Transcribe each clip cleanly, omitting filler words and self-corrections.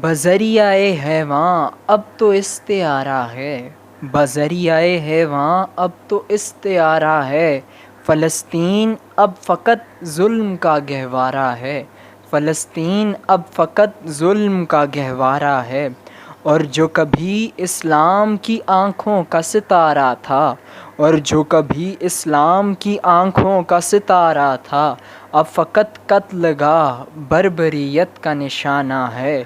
بذریعہ حیواں اب تو استعارہ ہے، بذریعہ حیواں اب تو استعارہ ہے، فلسطین اب فقط ظلم کا گہوارہ ہے، فلسطین اب فقط ظلم کا گہوارہ ہے۔ اور جو کبھی اسلام کی آنکھوں کا ستارہ تھا، اور جو کبھی اسلام کی آنکھوں کا ستارہ تھا، اب فقط قتل گاہ بربریت کا نشانہ ہے۔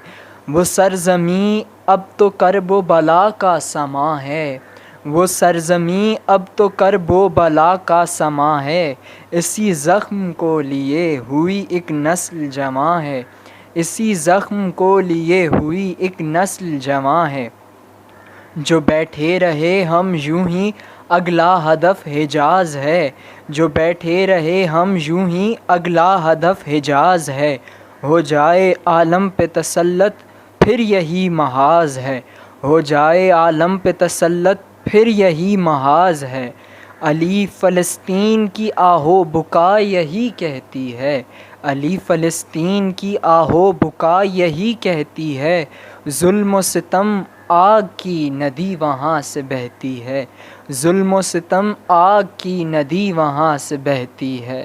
وہ سرزمیں اب تو کرب و بلا کا سماں ہے، وہ سرزمیں اب تو کرب و بلا کا سماں ہے، اسی زخم کو لیے ہوئی ایک نسل جواں ہے، اسی زخم کو لیے ہوئی ایک نسل جواں ہے۔ جو بیٹھے رہے ہم یوں ہی اگلا ہدف حجاز ہے، جو بیٹھے رہے ہم یوں ہی اگلا ہدف حجاز ہے، ہو جائے عالم پہ تسلط پھر یہی محاذ ہے، ہو جائے عالم پہ تسلط پھر یہی محاذ ہے۔ علی فلسطین کی آہ و بکا یہی کہتی ہے، علی فلسطین کی آہ و بکا یہی کہتی ہے، ظلم و ستم آگ کی ندی وہاں سے بہتی ہے، ظلم و ستم آگ کی ندی وہاں سے بہتی ہے۔